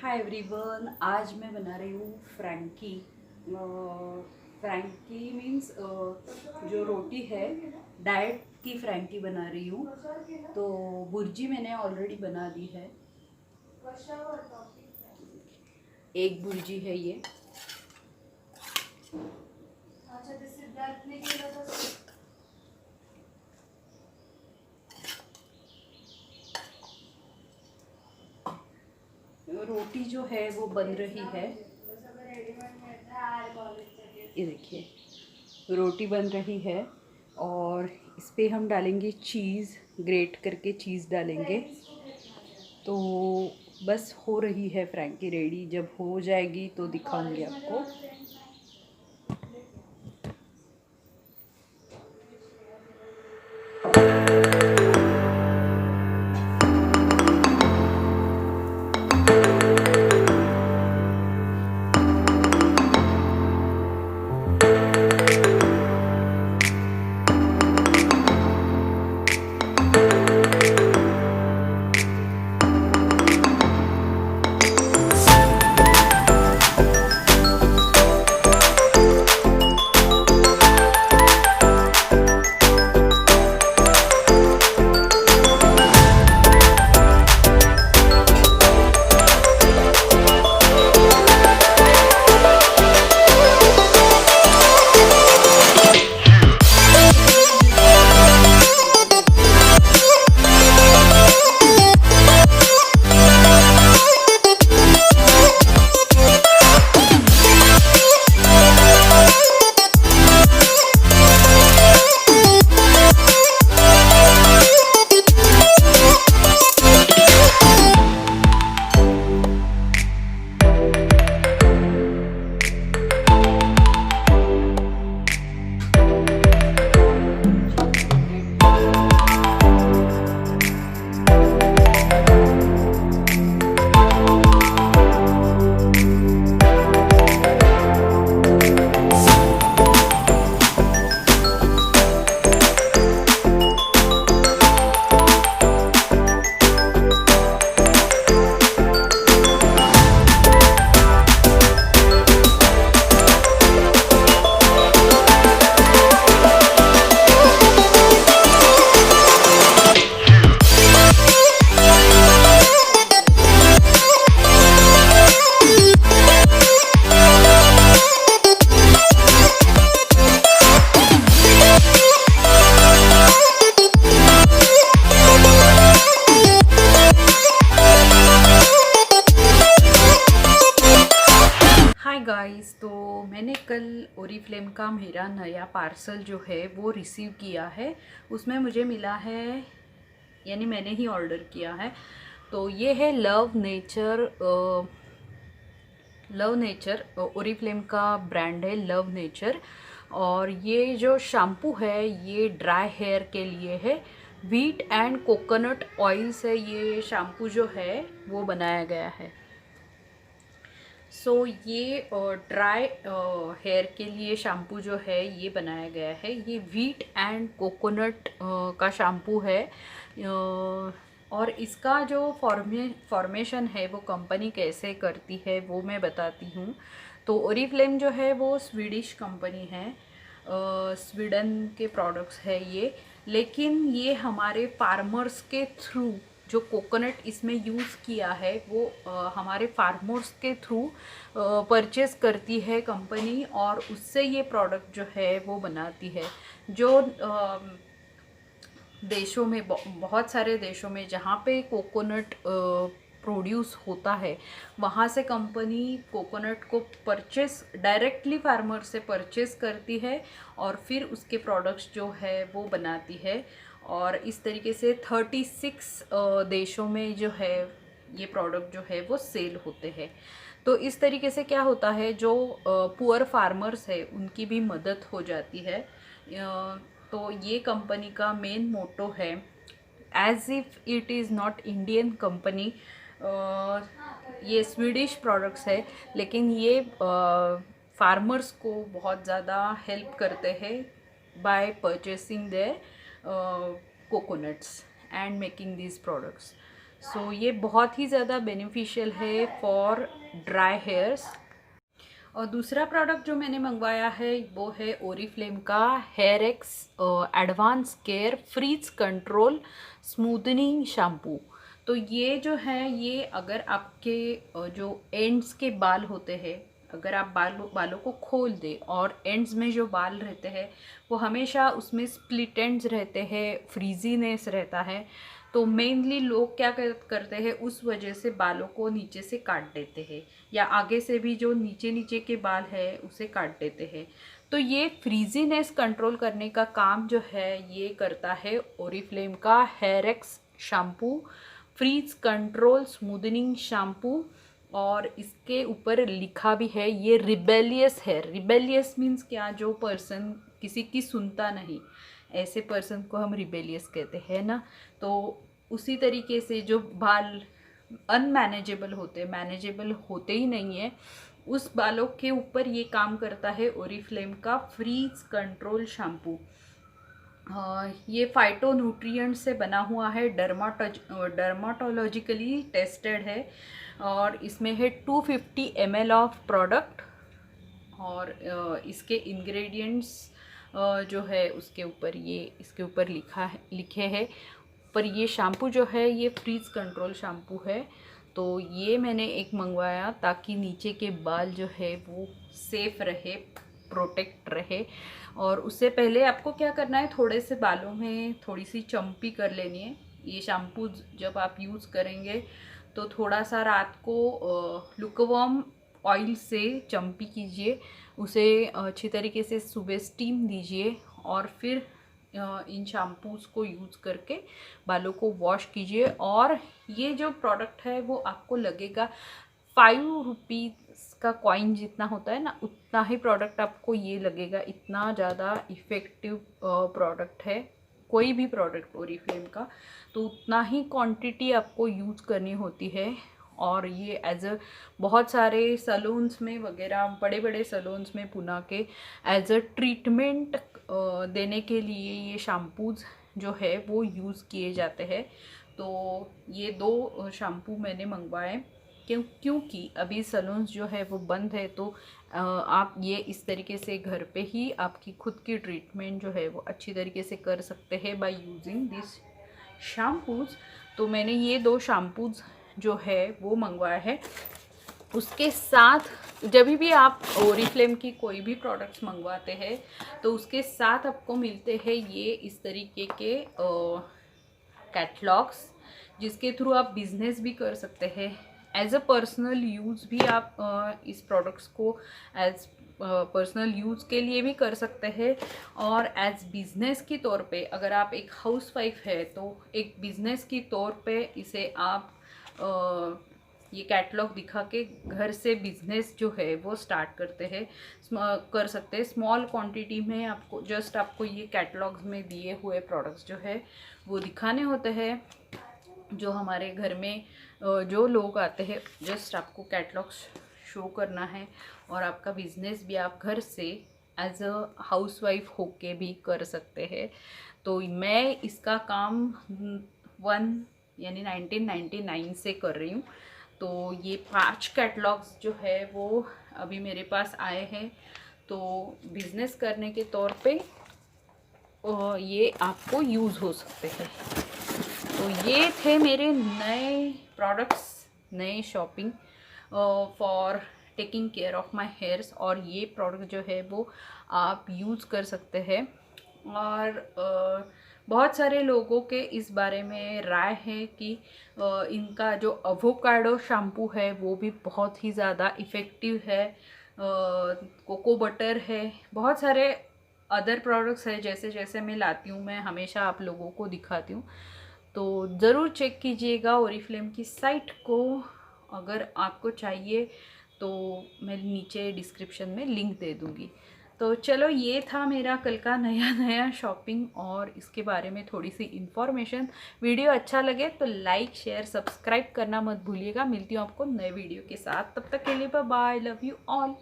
Hi everyone, आज मैं बना रही हूँ फ्रैंकी। फ्रैंकी मीन्स जो रोटी है, डाइट की फ्रैंकी बना रही हूँ। तो भुर्जी मैंने ऑलरेडी बना दी है। एक भुर्जी है ये। रोटी जो है वो बन रही है। ये देखिए, रोटी बन रही है और इस पे हम डालेंगे चीज़, ग्रेट करके चीज़ डालेंगे। तो बस हो रही है फ्रैंकी रेडी। जब हो जाएगी तो दिखाऊंगी आपको। हाय गाइस, तो मैंने कल ओरीफ्लेम का मेरा नया पार्सल जो है वो रिसीव किया है। उसमें मुझे मिला है, यानी मैंने ही ऑर्डर किया है। तो ये है लव नेचर, ओरीफ्लेम का ब्रांड है लव नेचर। और ये जो शैम्पू है ये ड्राई हेयर के लिए है। व्हीट एंड कोकोनट ऑयल से ये शैम्पू जो है वो बनाया गया है। सो ये ड्राई हेयर के लिए शैम्पू जो है ये बनाया गया है। ये व्हीट एंड कोकोनट का शैम्पू है। और इसका जो फॉर्मेशन है वो कंपनी कैसे करती है वो मैं बताती हूँ। तो ओरीफ्लेम जो है वो स्वीडिश कंपनी है, स्वीडन के प्रोडक्ट्स है ये। लेकिन ये हमारे फार्मर्स के थ्रू जो कोकोनट इसमें यूज़ किया है वो हमारे फार्मर्स के थ्रू परचेस करती है कंपनी, और उससे ये प्रोडक्ट जो है वो बनाती है। जो देशों में, बहुत सारे देशों में जहाँ पे कोकोनट प्रोड्यूस होता है, वहाँ से कंपनी कोकोनट को परचेस डायरेक्टली फार्मर से परचेस करती है और फिर उसके प्रोडक्ट्स जो है वो बनाती है। और इस तरीके से 36 देशों में जो है ये प्रोडक्ट जो है वो सेल होते हैं। तो इस तरीके से क्या होता है, जो पुअर फार्मर्स है उनकी भी मदद हो जाती है। तो ये कंपनी का मेन मोटो है, as if it is not Indian company. ये स्वीडिश प्रोडक्ट्स है, लेकिन ये फार्मर्स को बहुत ज़्यादा हेल्प करते हैं by purchasing their coconuts and making these products. So ये बहुत ही ज़्यादा बेनिफिशियल है फॉर ड्राई हेयर्स। और दूसरा प्रोडक्ट जो मैंने मंगवाया है वो है ओरिफ्लेम का hair X advance care frizz control smoothening shampoo. तो ये जो है ये अगर आपके जो एंड्स के बाल होते हैं, अगर आप बालों को खोल दे और एंड्स में जो बाल रहते हैं वो हमेशा उसमें स्प्लिट एंड्स रहते हैं, फ्रीजीनेस रहता है, तो मेनली लोग क्या करते हैं उस वजह से बालों को नीचे से काट देते हैं, या आगे से भी जो नीचे नीचे के बाल है उसे काट देते हैं। तो ये फ्रीजीनेस कंट्रोल करने का काम जो है ये करता है ओरिफ्लेम का hair X shampoo frizz control smoothening shampoo. और इसके ऊपर लिखा भी है ये रिबेलियस है। रिबेलियस मीन्स क्या, जो पर्सन किसी की सुनता नहीं, ऐसे पर्सन को हम रिबेलियस कहते हैं ना। तो उसी तरीके से जो बाल अनमैनेजेबल होते, मैनेजेबल होते ही नहीं है, उस बालों के ऊपर ये काम करता है ओरिफ्लेम का फ्रीज कंट्रोल शैम्पू। ये फाइटो न्यूट्रिएंट से बना हुआ है, डर्माटोलॉजिकली टेस्टेड है, और इसमें है 250 ml ऑफ प्रोडक्ट। और इसके इंग्रेडिएंट्स जो है उसके ऊपर ये इसके ऊपर लिखे हैं। पर ये शैम्पू जो है ये फ्रीज कंट्रोल शैम्पू है। तो ये मैंने एक मंगवाया ताकि नीचे के बाल जो है वो सेफ रहे, प्रोटेक्ट रहे। और उससे पहले आपको क्या करना है, थोड़े से बालों में थोड़ी सी चम्पी कर लेनी है। ये शैम्पू जब आप यूज़ करेंगे तो थोड़ा सा रात को लुकवार्म ऑयल से चम्पी कीजिए, उसे अच्छी तरीके से सुबह स्टीम दीजिए, और फिर इन शैम्पूज़ को यूज़ करके बालों को वॉश कीजिए। और ये जो प्रोडक्ट है वो आपको लगेगा 5 रुपीज़ का कॉइन जितना होता है ना, उतना ही प्रोडक्ट आपको ये लगेगा। इतना ज़्यादा इफ़ेक्टिव प्रोडक्ट है कोई भी प्रोडक्ट ओरिफ्लेम का, तो उतना ही क्वांटिटी आपको यूज़ करनी होती है। और ये एज अ बहुत सारे सैलून्स में वगैरह, बड़े बड़े सैलून्स में पुणे के एज अ ट्रीटमेंट देने के लिए ये शैम्पूज़ जो है वो यूज़ किए जाते हैं। तो ये 2 शैम्पू मैंने मंगवाए क्योंकि अभी सैलून्स जो है वो बंद है। तो आप ये इस तरीके से घर पे ही आपकी खुद की ट्रीटमेंट जो है वो अच्छी तरीके से कर सकते हैं बाय यूजिंग दिस शैम्पूज़। तो मैंने ये 2 शैम्पूज़ जो है वो मंगवाया है। उसके साथ जब भी आप ओरिफ्लेम की कोई भी प्रोडक्ट्स मंगवाते हैं तो उसके साथ आपको मिलते हैं ये इस तरीके के कैटलॉग्स, जिसके थ्रू आप बिज़नेस भी कर सकते हैं। एज अ पर्सनल यूज़ भी आप इस प्रोडक्ट्स को एज पर्सनल यूज़ के लिए भी कर सकते हैं, और एज बिज़नेस की तौर पे अगर आप एक हाउसवाइफ है तो एक बिज़नेस की तौर पे इसे आप ये कैटलॉग दिखा के घर से बिज़नेस जो है वो स्टार्ट कर सकते हैं। स्मॉल क्वांटिटी में आपको ये कैटलॉग्स में दिए हुए प्रोडक्ट्स जो है वो दिखाने होते हैं। जो हमारे घर में जो लोग आते हैं, जस्ट आपको कैटलॉग्स शो करना है, और आपका बिज़नेस भी आप घर से एज अ हाउसवाइफ होके भी कर सकते हैं। तो मैं इसका काम 1999 से कर रही हूँ। तो ये 5 कैटलॉग्स जो है वो अभी मेरे पास आए हैं। तो बिज़नेस करने के तौर पे ये आपको यूज़ हो सकते हैं। तो ये थे मेरे नए प्रोडक्ट्स, नए shopping for taking care of my hairs. और ये प्रोडक्ट जो है वो आप यूज़ कर सकते हैं। और बहुत सारे लोगों के इस बारे में राय है कि इनका जो एवोकाडो शैम्पू है वो भी बहुत ही ज़्यादा इफ़ेक्टिव है। कोको बटर है, बहुत सारे अदर प्रोडक्ट्स है, जैसे जैसे मैं लाती हूँ मैं हमेशा आप लोगों को दिखाती हूँ। तो ज़रूर चेक कीजिएगा ओरिफ्लेम की साइट को। अगर आपको चाहिए तो मैं नीचे डिस्क्रिप्शन में लिंक दे दूँगी। तो चलो, ये था मेरा कल का नया शॉपिंग और इसके बारे में थोड़ी सी इन्फॉर्मेशन। वीडियो अच्छा लगे तो लाइक शेयर सब्सक्राइब करना मत भूलिएगा। मिलती हूँ आपको नए वीडियो के साथ, तब तक के लिए bye bye, love you all.